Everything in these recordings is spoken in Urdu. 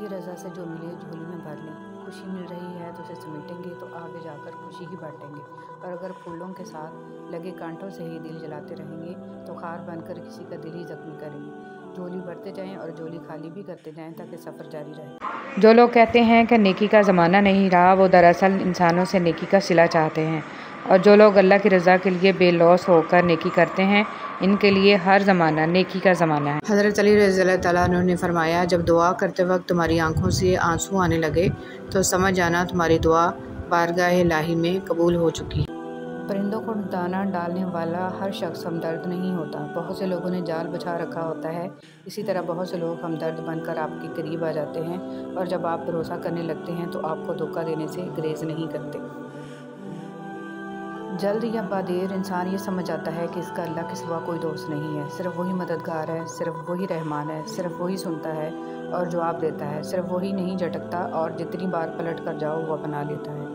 کی رضا سے جو ملے جھولی میں بھر لیں۔ خوشی مل رہی ہے تو اسے سمیٹیں گے تو آگے جا کر خوشی ہی بانٹیں گے، اور اگر پھولوں کے ساتھ لگے کانٹوں سے ہی دل جلاتے رہیں گے تو خار بن کر کسی کا دل ہی زخمی کریں گے۔ جھولی بھرتے جائیں اور جھولی خالی بھی کرتے جائیں تاکہ سفر جاری رہے۔ جو لوگ کہتے ہیں کہ نیکی کا زمانہ نہیں رہا، وہ دراصل انسانوں سے نیکی کا صلہ چاہتے ہیں، اور جو لوگ اللہ کی رضا کے لیے بے لوث ہو کر نیکی کرتے ہیں، ان کے لیے ہر زمانہ نیکی کا زمانہ ہے۔ حضرت علی رضی اللہ تعالیٰ عنہ نے فرمایا، جب دعا کرتے وقت تمہاری آنکھوں سے آنسو آنے لگے تو سمجھ جانا تمہاری دعا بارگاہ الہی میں قبول ہو چکی ہے۔ پرندوں کو دانہ ڈالنے والا ہر شخص ہمدرد نہیں ہوتا۔ بہت سے لوگوں نے جال بچھا رکھا ہوتا ہے، اسی طرح بہت سے لوگ ہمدرد بن کر آپ کے قریب آ جاتے ہیں، اور جب آپ بھروسہ کرنے لگتے ہیں تو آپ کو دھوکہ دینے سے گریز نہیں کرتے۔ جلد یا بعدیر انسان یہ سمجھ جاتا ہے کہ اس کا اللہ کے سوا کوئی دوست نہیں ہے، صرف وہی مددگار ہے، صرف وہی رحمان ہے، صرف وہی سنتا ہے اور جواب دیتا ہے، صرف وہی نہیں جھٹکتا اور جتنی بار پلٹ کر جاؤ وہ اپنا لیتا ہے۔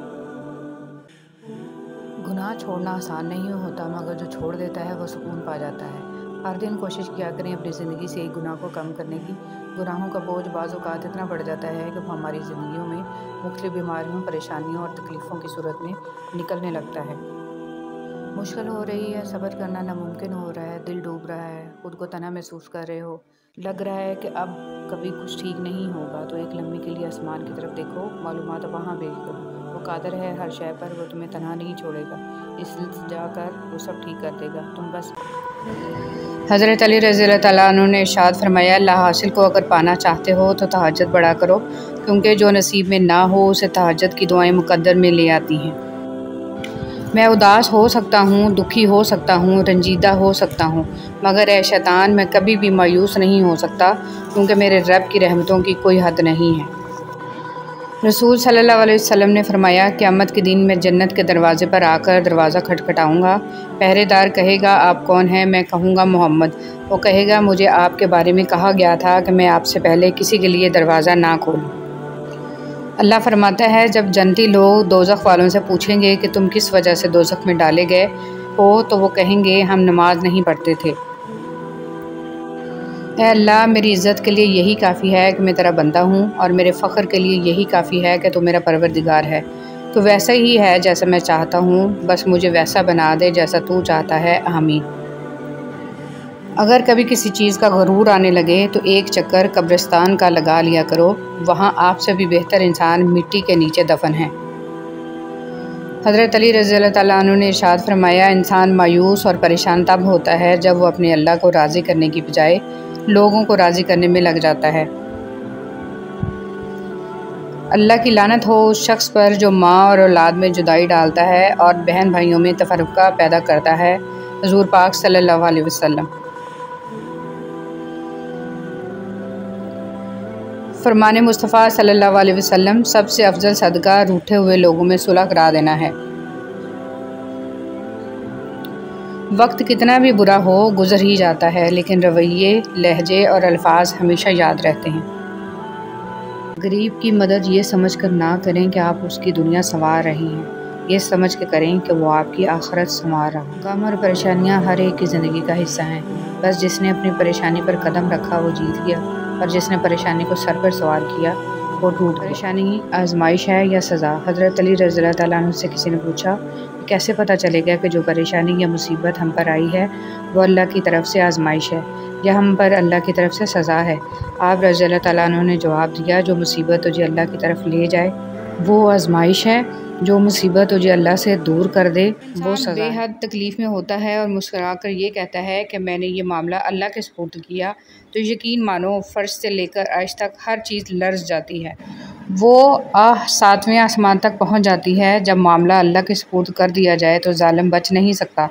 گناہ چھوڑنا آسان نہیں ہوتا، مگر جو چھوڑ دیتا ہے وہ سکون پا جاتا ہے۔ ہر دن کوشش کیا کریں اپنی زندگی سے ایک گناہ کو کم کرنے کی۔ گناہوں کا بوجھ بعض اوقات اتنا بڑھ جاتا ہے کہ وہ ہماری زندگیوں میں مختلف بیماریوں، پریشانیوں اور تکلیفوں کی صورت میں نکلنے لگتا ہے۔ مشکل ہو رہی ہے، صبر کرنا ناممکن ہو رہا ہے، دل ڈوب رہا ہے، خود کو تنہا محسوس کر رہے ہو، لگ رہا ہے کہ اب کبھی کچھ ٹھیک نہیں ہوگا، تو ایک لمحے کے لیے آسمان کی طرف دیکھو، معلومات وہاں بھیج دو۔ وہ قادر ہے ہر شے پر، وہ تمہیں تنہا نہیں چھوڑے گا، اس جا کر وہ سب ٹھیک کر دے گا، تم بس۔ حضرت علی رضی اللہ تعالیٰ عنہ نے ارشاد فرمایا، اللہ حاصل کو اگر پانا چاہتے ہو تو تہجد بڑھا کرو، کیونکہ جو نصیب میں نہ ہو اسے تہجد کی دعائیں مقدر میں لے آتی ہیں۔ میں اداس ہو سکتا ہوں، دکھی ہو سکتا ہوں، رنجیدہ ہو سکتا ہوں، مگر اے شیطان میں کبھی بھی مایوس نہیں ہو سکتا، کیونکہ میرے رب کی رحمتوں کی کوئی حد نہیں ہے۔ رسول صلی اللہ علیہ وسلم نے فرمایا، قیامت کے دن میں جنت کے دروازے پر آ کر دروازہ کھٹکھٹاؤں گا، پہرے دار کہے گا، آپ کون ہیں؟ میں کہوں گا، محمد۔ وہ کہے گا، مجھے آپ کے بارے میں کہا گیا تھا کہ میں آپ سے پہلے کسی کے لیے دروازہ نہ کھولوں۔ اللہ فرماتا ہے، جب جنتی لوگ دوزخ والوں سے پوچھیں گے کہ تم کس وجہ سے دوزخ میں ڈالے گئے ہو، تو وہ کہیں گے، ہم نماز نہیں پڑھتے تھے۔ اے اللہ، میری عزت کے لیے یہی کافی ہے کہ میں تیرا بندہ ہوں، اور میرے فخر کے لیے یہی کافی ہے کہ تو میرا پروردگار ہے۔ تو ویسا ہی ہے جیسا میں چاہتا ہوں، بس مجھے ویسا بنا دے جیسا تو چاہتا ہے، آمین۔ اگر کبھی کسی چیز کا غرور آنے لگے تو ایک چکر قبرستان کا لگا لیا کرو، وہاں آپ سے بھی بہتر انسان مٹی کے نیچے دفن ہیں۔ حضرت علی رضی اللہ تعالیٰ عنہ نے ارشاد فرمایا، انسان مایوس اور پریشان تب ہوتا ہے جب وہ اپنے اللہ کو راضی کرنے کی بجائے لوگوں کو راضی کرنے میں لگ جاتا ہے۔ اللہ کی لعنت ہو اس شخص پر جو ماں اور اولاد میں جدائی ڈالتا ہے اور بہن بھائیوں میں تفرقہ پیدا کرتا ہے۔ حضور پاک صلی اللہ علیہ وسلم۔ فرمان مصطفیٰ صلی اللہ علیہ وسلم، سب سے افضل صدقہ روٹھے ہوئے لوگوں میں صلح کرا دینا ہے۔ وقت کتنا بھی برا ہو گزر ہی جاتا ہے، لیکن رویے، لہجے اور الفاظ ہمیشہ یاد رہتے ہیں۔ غریب کی مدد یہ سمجھ کر نہ کریں کہ آپ اس کی دنیا سنوار رہی ہیں، یہ سمجھ کے کریں کہ وہ آپ کی آخرت سنوار رہا۔ غم اور پریشانیاں ہر ایک کی زندگی کا حصہ ہیں، بس جس نے اپنی پریشانی پر قدم رکھا وہ جیت گیا، اور جس نے پریشانی کو سر پر سوار کیا وہ ٹوٹ گیا۔ پریشانی آزمائش ہے یا سزا؟ حضرت علی رضی اللہ تعالیٰ عنہ سے کسی نے پوچھا کہ کیسے پتہ چلے گا کہ جو پریشانی یا مصیبت ہم پر آئی ہے وہ اللہ کی طرف سے آزمائش ہے یا ہم پر اللہ کی طرف سے سزا ہے؟ آپ رضی اللہ تعالیٰ عنہ نے جواب دیا، جو مصیبت تجھے اللہ کی طرف لے جائے وہ آزمائش ہے، جو مصیبت تجھے اللہ سے دور کر دے وہ سزا ہے۔ بے حد تکلیف میں ہوتا ہے اور مسکرا کر یہ کہتا ہے کہ میں نے یہ معاملہ اللہ کے سپرد کیا، تو یقین مانو فرش سے لے کر عرش تک ہر چیز لرز جاتی ہے۔ وہ ساتویں آسمان تک پہنچ جاتی ہے۔ جب معاملہ اللہ کے سپرد کر دیا جائے تو ظالم بچ نہیں سکتا۔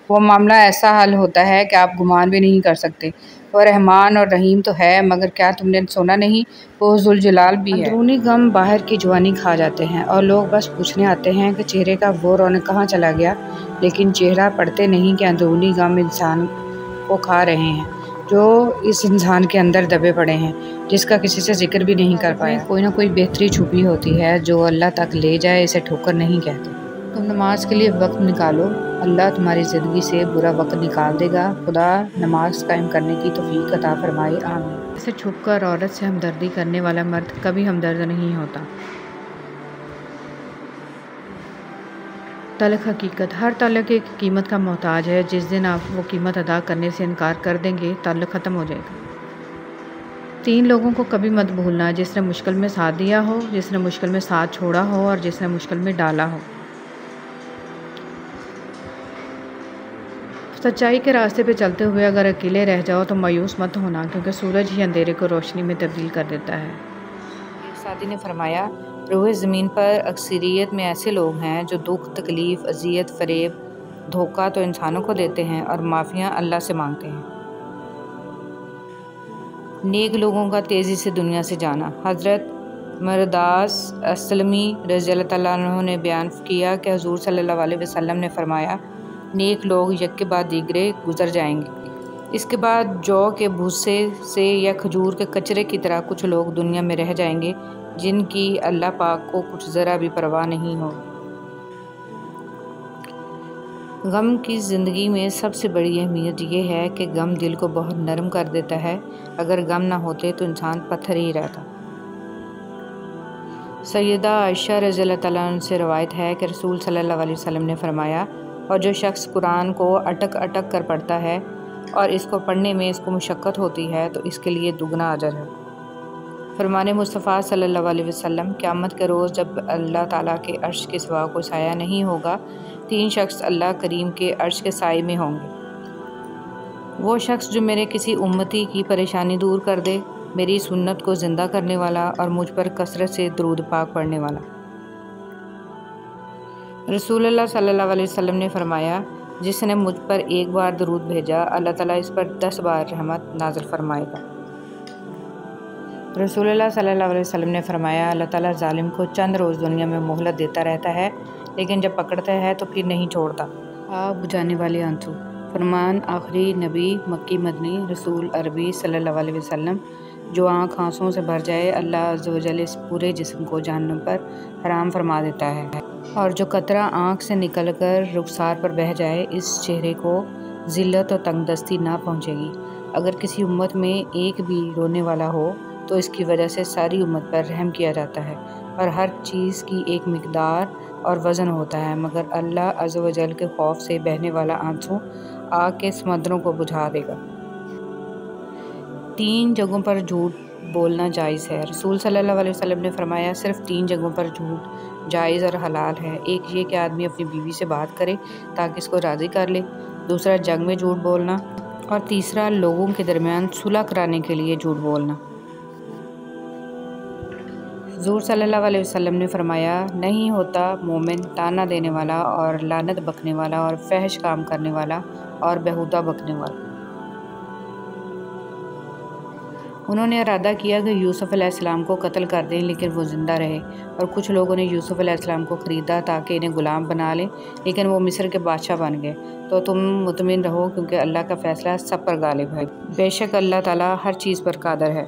وہ معاملہ ایسا حل ہوتا ہے کہ آپ گمان بھی نہیں کر سکتے۔ وہ رحمان اور رحیم تو ہے، مگر کیا تم نے سنا نہیں، وہ ذوالجلال بھی ہے۔ اندرونی غم باہر کی جوانی کھا جاتے ہیں، اور لوگ بس پوچھنے آتے ہیں کہ چہرے کا وہ رونق کہاں چلا گیا، لیکن چہرہ پڑھتے نہیں کہ اندرونی غم انسان کو کھا رہے ہیں، جو اس انسان کے اندر دبے پڑے ہیں، جس کا کسی سے ذکر بھی نہیں کر پایا۔ کوئی نہ کوئی بہتری چھپی ہوتی ہے، جو اللہ تک لے جائے اسے ٹھوکر نہیں کہتے۔ تم نماز کے لیے وقت نکالو، اللہ تمہاری زندگی سے برا وقت نکال دے گا۔ خدا نماز قائم کرنے کی توفیق عطا فرمائے، آمین۔ اسے چھپ کر عورت سے ہمدردی کرنے والا مرد کبھی ہمدرد نہیں ہوتا۔ تلخ حقیقت، ہر تعلق ایک قیمت کا محتاج ہے۔ جس دن آپ وہ قیمت ادا کرنے سے انکار کر دیں گے، تعلق ختم ہو جائے گا۔ 3 لوگوں کو کبھی مت بھولنا، جس نے مشکل میں ساتھ دیا ہو، جس نے مشکل میں ساتھ چھوڑا ہو اور جس نے مشکل میں ڈالا ہو۔ سچائی کے راستے پہ چلتے ہوئے اگر اکیلے رہ جاؤ تو مایوس مت ہونا، کیونکہ سورج ہی اندھیرے کو روشنی میں تبدیل کر دیتا ہے۔ ایک ساتھی نے فرمایا، روئے زمین پر اکثریت میں ایسے لوگ ہیں جو دکھ، تکلیف، اذیت، فریب، دھوکہ تو انسانوں کو دیتے ہیں اور معافیاں اللہ سے مانگتے ہیں۔ نیک لوگوں کا تیزی سے دنیا سے جانا۔ حضرت مرداس اسلمی رضی اللہ تعالیٰ عنہ نے بیان کیا کہ حضور صلی اللہ علیہ وسلم نے فرمایا، نیک لوگ یک کے بعد دیگرے گزر جائیں گے۔ اس کے بعد جو کے بھوسے سے یا کھجور کے کچرے کی طرح کچھ لوگ دنیا میں رہ جائیں گے جن کی اللہ پاک کو کچھ ذرا بھی پرواہ نہیں ہو۔ غم کی زندگی میں سب سے بڑی اہمیت یہ ہے کہ غم دل کو بہت نرم کر دیتا ہے۔ اگر غم نہ ہوتے تو انسان پتھر ہی رہتا۔ سیدہ عائشہ رضی اللہ تعالیٰ عنہ سے روایت ہے کہ رسول صلی اللہ علیہ وسلم نے فرمایا، اور جو شخص قرآن کو اٹک اٹک کر پڑھتا ہے اور اس کو پڑھنے میں اس کو مشقت ہوتی ہے تو اس کے لیے دگنا اجر ہے۔ فرمان مصطفیٰ صلی اللہ علیہ وسلم، قیامت کے روز جب اللہ تعالیٰ کے عرش کے سوا کوئی سایہ نہیں ہوگا، 3 شخص اللہ کریم کے عرش کے سائے میں ہوں گے۔ وہ شخص جو میرے کسی امتی کی پریشانی دور کر دے، میری سنت کو زندہ کرنے والا اور مجھ پر کثرت سے درود پاک پڑھنے والا۔ رسول اللہ صلی اللہ علیہ وسلم نے فرمایا، جس نے مجھ پر 1 بار درود بھیجا، اللہ تعالیٰ اس پر 10 بار رحمت نازل فرمائے گا۔ رسول اللہ صلی اللہ علیہ وسلم نے فرمایا، اللہ تعالیٰ ظالم کو چند روز دنیا میں مہلت دیتا رہتا ہے، لیکن جب پکڑتا ہے تو پھر نہیں چھوڑتا۔ آگ بجھانے والے آنسو۔ فرمان آخری نبی مکی مدنی رسول عربی صلی اللہ علیہ وسلم، جو آنکھ آنسوؤں سے بھر جائے، اللہ عز و جل اس پورے جسم کو جہنم پر حرام فرما دیتا ہے، اور جو قطرہ آنکھ سے نکل کر رخسار پر بہہ جائے، اس چہرے کو ذلت اور تنگ دستی نہ پہنچے گی۔ اگر کسی امت میں ایک بھی رونے والا ہو تو اس کی وجہ سے ساری امت پر رحم کیا جاتا ہے، اور ہر چیز کی ایک مقدار اور وزن ہوتا ہے، مگر اللہ عز و جل کے خوف سے بہنے والا آنسو آگ کے سمندروں کو بجھا دے گا۔ 3 جگہوں پر جھوٹ بولنا جائز ہے۔ رسول صلی اللہ علیہ وسلم نے فرمایا، صرف 3 جگہوں پر جھوٹ جائز اور حلال ہے۔ ایک یہ کہ آدمی اپنی بیوی سے بات کرے تاکہ اس کو راضی کر لے، دوسرا جنگ میں جھوٹ بولنا، اور تیسرا لوگوں کے درمیان صلح کرانے کے لیے جھوٹ بولنا۔ حضور صلی اللہ علیہ وسلم نے فرمایا، نہیں ہوتا مومن تانا دینے والا اور لعنت بکنے والا اور فحش کام کرنے والا اور بیہودہ بکنے والا۔ انہوں نے ارادہ کیا کہ یوسف علیہ السلام کو قتل کر دیں، لیکن وہ زندہ رہے، اور کچھ لوگوں نے یوسف علیہ السلام کو خریدا تاکہ انہیں غلام بنا لیں، لیکن وہ مصر کے بادشاہ بن گئے۔ تو تم مطمئن رہو، کیونکہ اللہ کا فیصلہ سب پر غالب ہے، بے شک اللہ تعالیٰ ہر چیز پر قادر ہے۔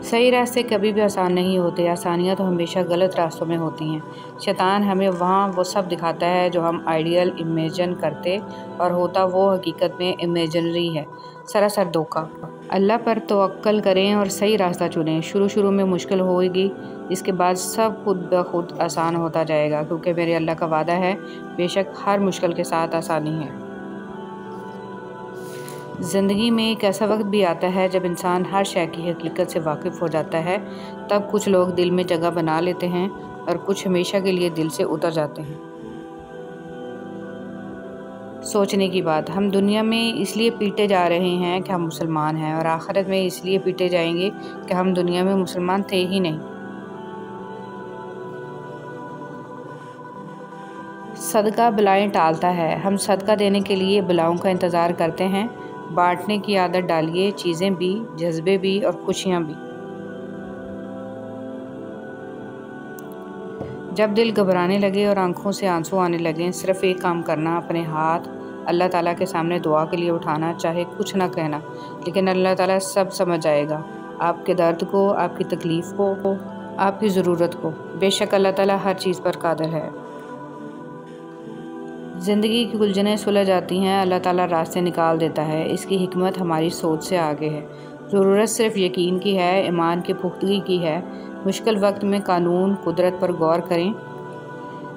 صحیح راستے کبھی بھی آسان نہیں ہوتے، آسانیاں تو ہمیشہ غلط راستوں میں ہوتی ہیں۔ شیطان ہمیں وہاں وہ سب دکھاتا ہے جو ہم آئیڈیل امیجن کرتے، اور ہوتا وہ حقیقت میں امیجنری ہے، سراسر دھوکہ۔ اللہ پر توکل کریں اور صحیح راستہ چنیں۔ شروع میں مشکل ہوئے گی، اس کے بعد سب خود بخود آسان ہوتا جائے گا، کیونکہ میرے اللہ کا وعدہ ہے، بے شک ہر مشکل کے ساتھ آسانی ہے۔ زندگی میں ایک ایسا وقت بھی آتا ہے جب انسان ہر شے کی حقیقت سے واقف ہو جاتا ہے، تب کچھ لوگ دل میں جگہ بنا لیتے ہیں اور کچھ ہمیشہ کے لیے دل سے اتر جاتے ہیں۔ سوچنے کی بات، ہم دنیا میں اس لیے پیٹے جا رہے ہیں کہ ہم مسلمان ہیں، اور آخرت میں اس لیے پیٹے جائیں گے کہ ہم دنیا میں مسلمان تھے ہی نہیں۔ صدقہ بلائیں ٹالتا ہے۔ ہم صدقہ دینے کے لیے بلاؤں کا انتظار کرتے ہیں۔ بانٹنے کی عادت ڈالیے، چیزیں بھی، جذبے بھی اور خوشیاں بھی۔ جب دل گھبرانے لگے اور آنکھوں سے آنسو آنے لگیں، صرف ایک کام کرنا، اپنے ہاتھ اللہ تعالیٰ کے سامنے دعا کے لیے اٹھانا، چاہے کچھ نہ کہنا، لیکن اللہ تعالیٰ سب سمجھ جائے گا، آپ کے درد کو، آپ کی تکلیف کو، آپ کی ضرورت کو۔ بے شک اللہ تعالیٰ ہر چیز پر قادر ہے۔ زندگی کی الجھنیں سلجھ جاتی ہیں، اللہ تعالیٰ راستے نکال دیتا ہے۔ اس کی حکمت ہماری سوچ سے آگے ہے۔ ضرورت صرف یقین کی ہے، ایمان کی پختگی کی ہے۔ مشکل وقت میں قانون قدرت پر غور کریں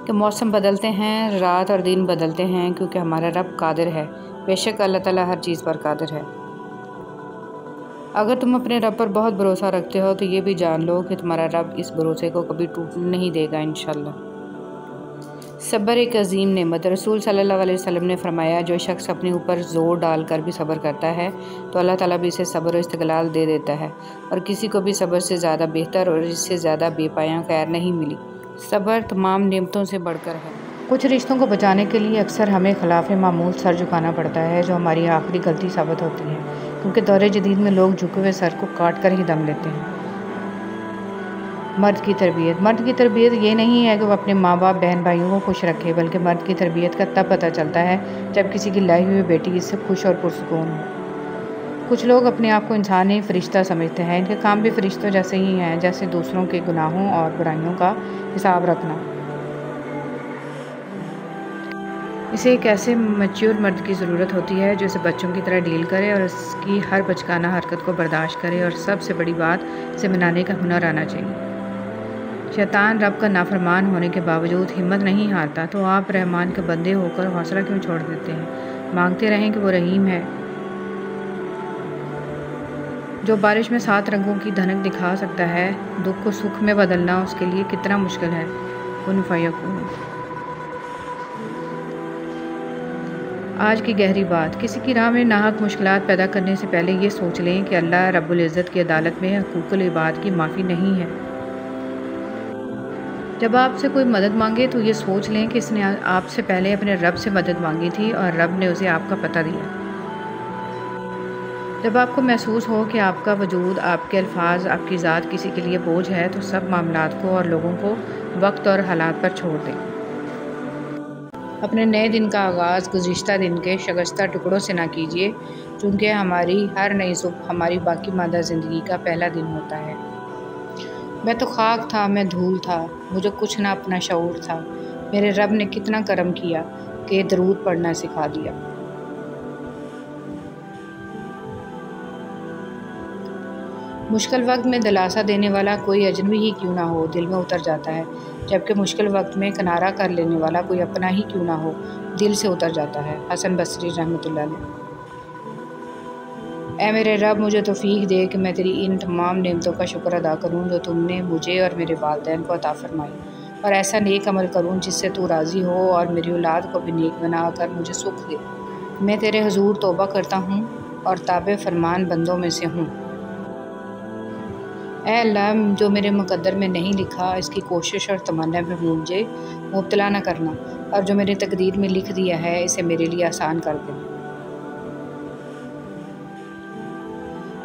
کہ موسم بدلتے ہیں، رات اور دن بدلتے ہیں، کیونکہ ہمارا رب قادر ہے۔ بے شک اللہ تعالیٰ ہر چیز پر قادر ہے۔ اگر تم اپنے رب پر بہت بھروسہ رکھتے ہو تو یہ بھی جان لو کہ تمہارا رب اس بھروسے کو کبھی ٹوٹنے نہیں دے گا انشاءاللہ۔ صبر ایک عظیم نعمت۔ رسول صلی اللہ علیہ وسلم نے فرمایا، جو شخص اپنے اوپر زور ڈال کر بھی صبر کرتا ہے تو اللہ تعالیٰ بھی اسے صبر و استقلال دے دیتا ہے، اور کسی کو بھی صبر سے زیادہ بہتر اور اس سے زیادہ بے پایاں خیر نہیں ملی۔ صبر تمام نعمتوں سے بڑھ کر ہے۔ کچھ رشتوں کو بچانے کے لیے اکثر ہمیں خلاف معمول سر جھکانا پڑتا ہے، جو ہماری آخری غلطی ثابت ہوتی ہے، کیونکہ دور جدید میں لوگ جھکے ہوئے سر کو کاٹ کر ہی دم لیتے ہیں۔ مرد کی تربیت یہ نہیں ہے کہ وہ اپنے ماں باپ بہن بھائیوں کو خوش رکھے، بلکہ مرد کی تربیت کا تب پتہ چلتا ہے جب کسی کی لائی ہوئی بیٹی اس سے خوش اور پرسکون ہو۔ کچھ لوگ اپنے آپ کو انسانی فرشتہ سمجھتے ہیں۔ ان کے کام بھی فرشتوں جیسے ہی ہیں، جیسے دوسروں کے گناہوں اور برائیوں کا حساب رکھنا۔ اسے ایک ایسے میچور مرد کی ضرورت ہوتی ہے جو اسے بچوں کی طرح ڈیل کرے اور اس کی ہر بچگانہ حرکت کو برداشت کرے، اور سب سے بڑی بات، اسے منانے کا ہنر آنا چاہیے۔ شیطان رب کا نافرمان ہونے کے باوجود ہمت نہیں ہارتا، تو آپ رحمان کے بندے ہو کر حوصلہ کیوں چھوڑ دیتے ہیں؟ مانگتے رہیں کہ وہ رحیم ہے۔ جو بارش میں 7 رنگوں کی دھنک دکھا سکتا ہے، دکھ کو سکھ میں بدلنا اس کے لیے کتنا مشکل ہے۔ کن فیکون۔ آج کی گہری بات، کسی کی راہ میں ناحق مشکلات پیدا کرنے سے پہلے یہ سوچ لیں کہ اللہ رب العزت کی عدالت میں حقوق العباد کی معافی نہیں ہے۔ جب آپ سے کوئی مدد مانگے تو یہ سوچ لیں کہ اس نے آپ سے پہلے اپنے رب سے مدد مانگی تھی اور رب نے اسے آپ کا پتہ دیا۔ جب آپ کو محسوس ہو کہ آپ کا وجود، آپ کے الفاظ، آپ کی ذات کسی کے لیے بوجھ ہے تو سب معاملات کو اور لوگوں کو وقت اور حالات پر چھوڑ دیں۔ اپنے نئے دن کا آغاز گزشتہ دن کے شکستہ ٹکڑوں سے نہ کیجیے، چونکہ ہماری ہر نئی صبح ہماری باقی ماندہ زندگی کا پہلا دن ہوتا ہے۔ میں تو خاک تھا، میں دھول تھا، مجھے کچھ نہ اپنا شعور تھا۔ میرے رب نے کتنا کرم کیا کہ درود پڑھنا سکھا دیا۔ مشکل وقت میں دلاسا دینے والا کوئی اجنبی ہی کیوں نہ ہو، دل میں اتر جاتا ہے، جبکہ مشکل وقت میں کنارہ کر لینے والا کوئی اپنا ہی کیوں نہ ہو، دل سے اتر جاتا ہے۔ حسن بصری رحمۃ اللہ علیہ۔ اے میرے رب، مجھے توفیق دے کہ میں تیری ان تمام نعمتوں کا شکر ادا کروں جو تم نے مجھے اور میرے والدین کو عطا فرمائی، اور ایسا نیک عمل کروں جس سے تو راضی ہو، اور میری اولاد کو بھی نیک بنا کر مجھے سکھ دے۔ میں تیرے حضور توبہ کرتا ہوں اور تابع فرمان بندوں میں سے ہوں۔ اے اللہ، جو میرے مقدر میں نہیں لکھا اس کی کوشش اور تمنا میں مجھے مبتلا نہ کرنا، اور جو میری تقدیر میں لکھ دیا ہے اسے میرے لیے آسان کر دے۔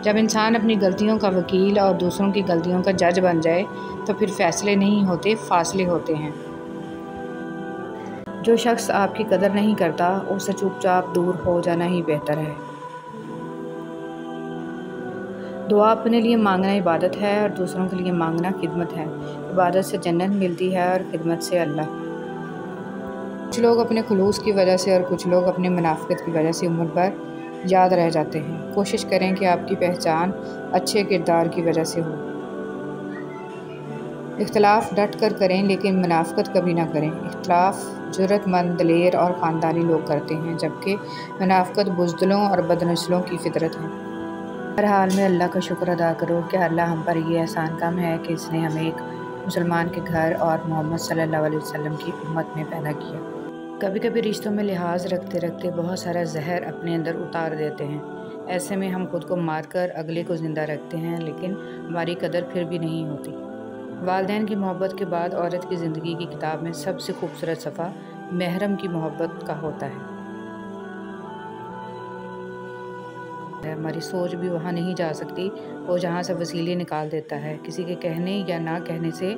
جب انسان اپنی غلطیوں کا وکیل اور دوسروں کی غلطیوں کا جج بن جائے تو پھر فیصلے نہیں ہوتے، فاصلے ہوتے ہیں۔ جو شخص آپ کی قدر نہیں کرتا اس سے چپ چاپ دور ہو جانا ہی بہتر ہے۔ دعا اپنے لیے مانگنا عبادت ہے اور دوسروں کے لیے مانگنا خدمت ہے۔ عبادت سے جنت ملتی ہے اور خدمت سے اللہ۔ کچھ لوگ اپنے خلوص کی وجہ سے اور کچھ لوگ اپنے منافقت کی وجہ سے عمر بھر یاد رہ جاتے ہیں۔ کوشش کریں کہ آپ کی پہچان اچھے کردار کی وجہ سے ہو۔ اختلاف ڈٹ کر کریں لیکن منافقت کبھی نہ کریں۔ اختلاف جرأت مند، دلیر اور خاندانی لوگ کرتے ہیں، جبکہ منافقت بزدلوں اور بدنسلوں کی فطرت ہے۔ ہر حال میں اللہ کا شکر ادا کرو کہ اللہ ہم پر یہ احسان کم ہے کہ اس نے ہمیں ایک مسلمان کے گھر اور محمد صلی اللہ علیہ وسلم کی امت میں پیدا کیا۔ کبھی کبھی رشتوں میں لحاظ رکھتے رکھتے بہت سارا زہر اپنے اندر اتار دیتے ہیں۔ ایسے میں ہم خود کو مار کر اگلے کو زندہ رکھتے ہیں، لیکن ہماری قدر پھر بھی نہیں ہوتی۔ والدین کی محبت کے بعد عورت کی زندگی کی کتاب میں سب سے خوبصورت صفحہ محرم کی محبت کا ہوتا ہے۔ ہماری سوچ بھی وہاں نہیں جا سکتی، وہ جہاں سے وسیلے نکال دیتا ہے۔ کسی کے کہنے یا نہ کہنے سے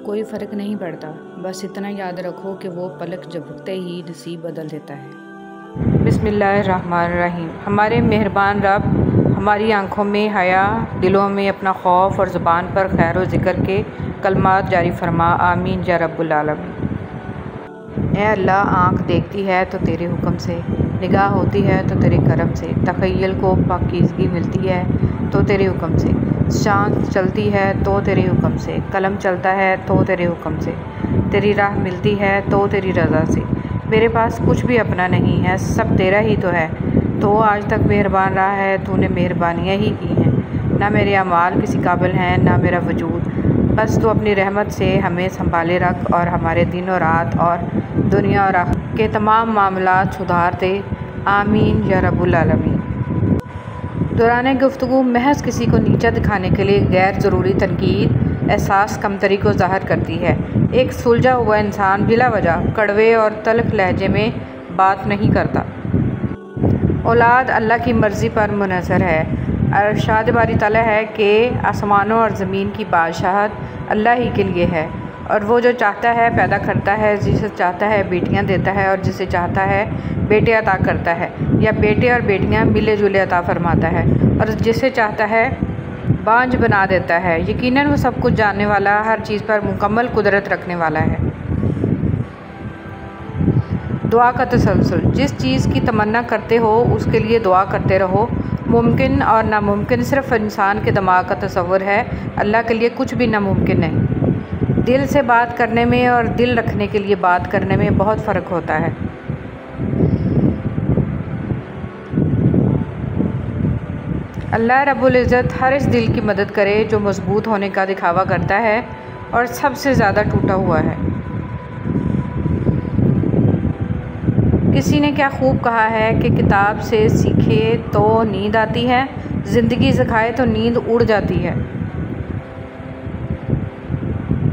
کوئی فرق نہیں پڑتا، بس اتنا یاد رکھو کہ وہ پلک جھپکتے ہی نصیب بدل دیتا ہے۔ بسم اللہ الرحمن الرحیم۔ ہمارے مہربان رب، ہماری آنکھوں میں حیا، دلوں میں اپنا خوف اور زبان پر خیر و ذکر کے کلمات جاری فرما۔ آمین یا رب العالمین۔ اے اللہ، آنکھ دیکھتی ہے تو تیرے حکم سے، نگاہ ہوتی ہے تو تیرے کرم سے، تخیل کو پاکیزگی ملتی ہے تو تیرے حکم سے، شان چلتی ہے تو تیرے حکم سے، قلم چلتا ہے تو تیرے حکم سے، تیری راہ ملتی ہے تو تیری رضا سے۔ میرے پاس کچھ بھی اپنا نہیں ہے، سب تیرا ہی تو ہے۔ تو آج تک مہربان رہا ہے، تو نے مہربانیاں ہی کی ہیں۔ نہ میرے اعمال کسی قابل ہیں، نہ میرا وجود، بس تو اپنی رحمت سے ہمیں سنبھالے رکھ اور ہمارے دن و رات اور دنیا اور آخرت کے تمام معاملات سدھار دے۔ آمین یا رب العالمین۔ دوران گفتگو محض کسی کو نیچا دکھانے کے لیے غیر ضروری تنقید احساس کمتری کو ظاہر کرتی ہے۔ ایک سلجھا ہوا انسان بلا وجہ کڑوے اور تلخ لہجے میں بات نہیں کرتا۔ اولاد اللہ کی مرضی پر منحصر ہے۔ ارشاد باری تعالیٰ ہے کہ آسمانوں اور زمین کی بادشاہت اللہ ہی کے لیے ہے، اور وہ جو چاہتا ہے پیدا کرتا ہے، جسے چاہتا ہے بیٹیاں دیتا ہے اور جسے چاہتا ہے بیٹے عطا کرتا ہے، یا بیٹے اور بیٹیاں ملے جلے عطا فرماتا ہے، اور جسے چاہتا ہے بانجھ بنا دیتا ہے۔ یقیناً وہ سب کچھ جاننے والا، ہر چیز پر مکمل قدرت رکھنے والا ہے۔ دعا کا تسلسل۔ جس چیز کی تمنا کرتے ہو اس کے لیے دعا کرتے رہو۔ ممکن اور ناممکن صرف انسان کے دماغ کا تصور ہے، اللہ کے لیے کچھ بھی ناممکن نہیں۔ دل سے بات کرنے میں اور دل رکھنے کے لیے بات کرنے میں بہت فرق ہوتا ہے۔ اللہ رب العزت ہر اس دل کی مدد کرے جو مضبوط ہونے کا دکھاوا کرتا ہے اور سب سے زیادہ ٹوٹا ہوا ہے۔ کسی نے کیا خوب کہا ہے کہ کتاب سے سیکھے تو نیند آتی ہے، زندگی سکھائے تو نیند اڑ جاتی ہے۔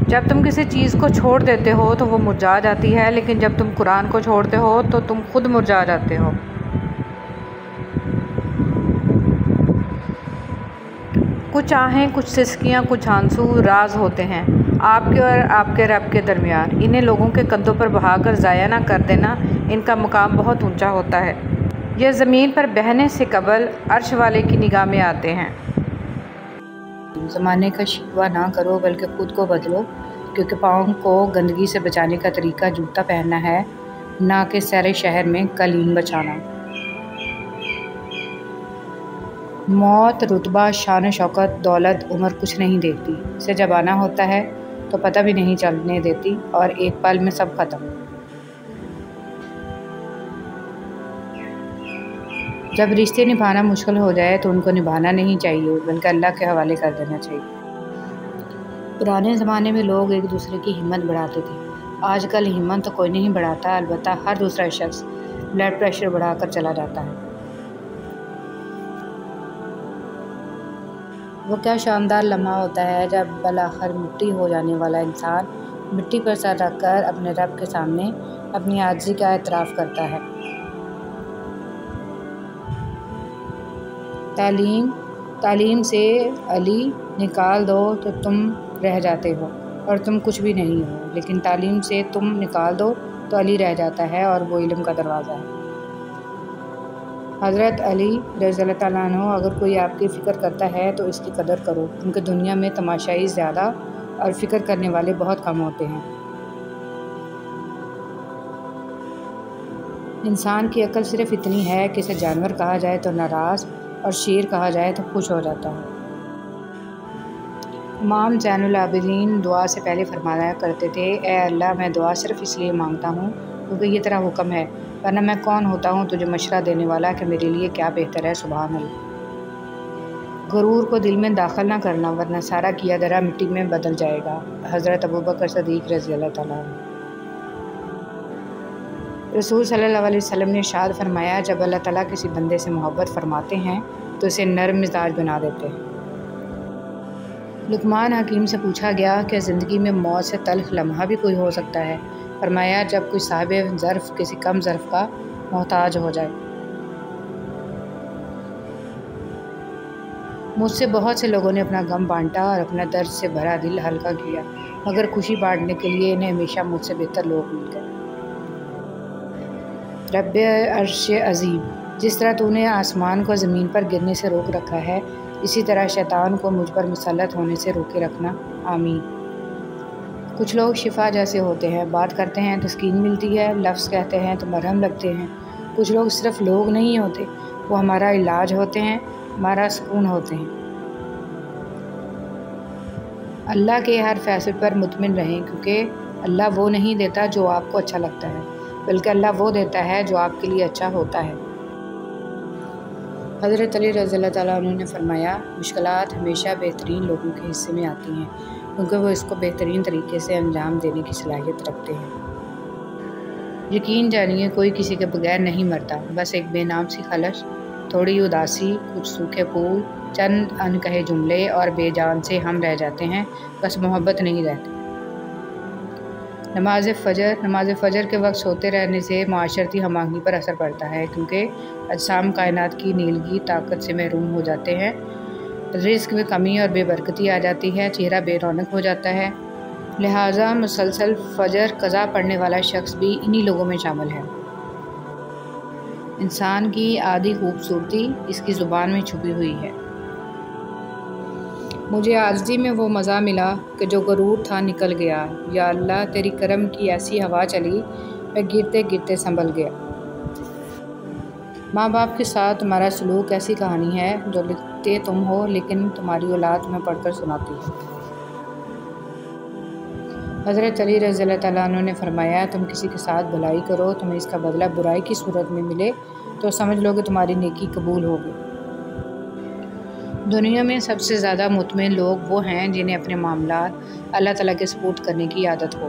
جب تم کسی چیز کو چھوڑ دیتے ہو تو وہ مرجھا جاتی ہے، لیکن جب تم قرآن کو چھوڑتے ہو تو تم خود مرجھا جاتے ہو۔ کچھ آہیں، کچھ سسکیاں، کچھ آنسو راز ہوتے ہیں آپ کے اور آپ کے رب کے درمیان۔ انہیں لوگوں کے کندھوں پر بہا کر ضائع نہ کر دینا، ان کا مقام بہت اونچا ہوتا ہے۔ یہ زمین پر بہنے سے قبل عرش والے کی نگاہ میں آتے ہیں۔ زمانے کا شکوہ نہ کرو بلکہ خود کو بدلو، کیونکہ پاؤں کو گندگی سے بچانے کا طریقہ جوتا پہننا ہے، نہ کہ سیر شہر میں قلیم بچانا۔ موت، رتبہ، شان و شوکت، دولت، عمر کچھ نہیں دیکھتی، اسے جب آنا ہوتا ہے تو پتہ بھی نہیں چلنے دیتی اور ایک پل میں سب ختم۔ جب رشتے نبھانا مشکل ہو جائے تو ان کو نبھانا نہیں چاہیے بلکہ اللہ کے حوالے کر دینا چاہیے۔ پرانے زمانے میں لوگ ایک دوسرے کی ہمت بڑھاتے تھے، آج کل ہمت تو کوئی نہیں بڑھاتا، البتہ ہر دوسرا شخص بلڈ پریشر بڑھا کر چلا جاتا ہے۔ وہ کیا شاندار لمحہ ہوتا ہے جب بالآخر مٹی ہو جانے والا انسان مٹی پر سر رکھ کر اپنے رب کے سامنے اپنی عاجزی کا اعتراف کرتا ہے۔ تعلیم سے علی نکال دو تو تم رہ جاتے ہو اور تم کچھ بھی نہیں ہو، لیکن تعلیم سے تم نکال دو تو علی رہ جاتا ہے اور وہ علم کا دروازہ ہے۔ حضرت علی رضی اللہ تعالیٰ عنہ: اگر کوئی آپ کی فکر کرتا ہے تو اس کی قدر کرو، کیونکہ دنیا میں تماشائی زیادہ اور فکر کرنے والے بہت کم ہوتے ہیں۔ انسان کی عقل صرف اتنی ہے کہ اسے جانور کہا جائے تو ناراض اور شیر کہا جائے تو خوش ہو جاتا ہے۔ امام زین العابدین دعا سے پہلے فرمایا کرتے تھے: اے اللہ، میں دعا صرف اس لیے مانگتا ہوں کیونکہ یہ تیرا حکم ہے، ورنہ میں کون ہوتا ہوں تجھے مشورہ دینے والا کہ میرے لیے کیا بہتر ہے۔ سبحان اللہ۔ غرور کو دل میں داخل نہ کرنا ورنہ سارا کیا دھرا مٹی میں بدل جائے گا۔ حضرت ابوبکر صدیق رضی اللہ تعالیٰ عنہ۔ رسول صلی اللہ علیہ وسلم نے ارشاد فرمایا: جب اللہ تعالیٰ کسی بندے سے محبت فرماتے ہیں تو اسے نرم مزاج بنا دیتے ہیں۔ لقمان حکیم سے پوچھا گیا کہ زندگی میں موت سے تلخ لمحہ بھی کوئی ہو سکتا ہے؟ فرمایا: جب کوئی صاحب ظرف کسی کم ظرف کا محتاج ہو جائے۔ مجھ سے بہت سے لوگوں نے اپنا غم بانٹا اور اپنا درد سے بھرا دل ہلکا کیا، مگر خوشی بانٹنے کے لیے انہیں ہمیشہ مجھ سے بہتر لوگ مل گئے۔ رب عرش عظیم۔ جس طرح تو نے آسمان کو زمین پر گرنے سے روک رکھا ہے، اسی طرح شیطان کو مجھ پر مسلط ہونے سے روکے رکھنا، آمین۔ کچھ لوگ شفا جیسے ہوتے ہیں، بات کرتے ہیں تسکین ملتی ہے، لفظ کہتے ہیں تو مرہم لگتے ہیں۔ کچھ لوگ صرف لوگ نہیں ہوتے، وہ ہمارا علاج ہوتے ہیں، ہمارا سکون ہوتے ہیں۔ اللہ کے ہر فیصلے پر مطمئن رہیں، کیونکہ اللہ وہ نہیں دیتا جو آپ کو اچھا لگتا ہے، بلکہ اللہ وہ دیتا ہے جو آپ کے لیے اچھا ہوتا ہے۔ حضرت علی رضی اللہ تعالیٰ عنہ نے فرمایا، مشکلات ہمیشہ بہترین لوگوں کے حصے میں آتی ہیں، کیونکہ وہ اس کو بہترین طریقے سے انجام دینے کی صلاحیت رکھتے ہیں۔ یقین جانیے کوئی کسی کے بغیر نہیں مرتا، بس ایک بے نام سی خلش، تھوڑی اداسی، کچھ سوکھے پھول، چند انکہے جملے اور بے جان سے ہم رہ جاتے ہیں، بس محبت نہیں رہتی۔ نماز فجر کے وقت سوتے رہنے سے معاشرتی ہم آہنگی پر اثر پڑتا ہے، کیونکہ اجسام کائنات کی نیلگی طاقت سے محروم ہو جاتے ہیں، رزق میں کمی اور بے برکتی آ جاتی ہے، چہرہ بے رونق ہو جاتا ہے۔ لہٰذا مسلسل فجر قضا پڑھنے والا شخص بھی انہی لوگوں میں شامل ہے۔ انسان کی آدھی خوبصورتی اس کی زبان میں چھپی ہوئی ہے۔ مجھے عاجزی میں وہ مزہ ملا کہ جو غرور تھا نکل گیا، یا اللہ تیری کرم کی ایسی ہوا چلی، میں گرتے گرتے سنبھل گیا۔ ماں باپ کے ساتھ تمہارا سلوک ایسی کہانی ہے جو لکھتے تم ہو لیکن تمہاری اولاد تمہیں پڑھ کر سناتی ہے۔ حضرت علی رضی اللہ تعالیٰ عنہ نے فرمایا، تم کسی کے ساتھ بھلائی کرو، تمہیں اس کا بدلہ برائی کی صورت میں ملے تو سمجھ لو کہ تمہاری نیکی قبول ہو گئی۔ دنیا میں سب سے زیادہ مطمئن لوگ وہ ہیں جنہیں اپنے معاملات اللہ تعالیٰ کے سپرد کرنے کی عادت ہو۔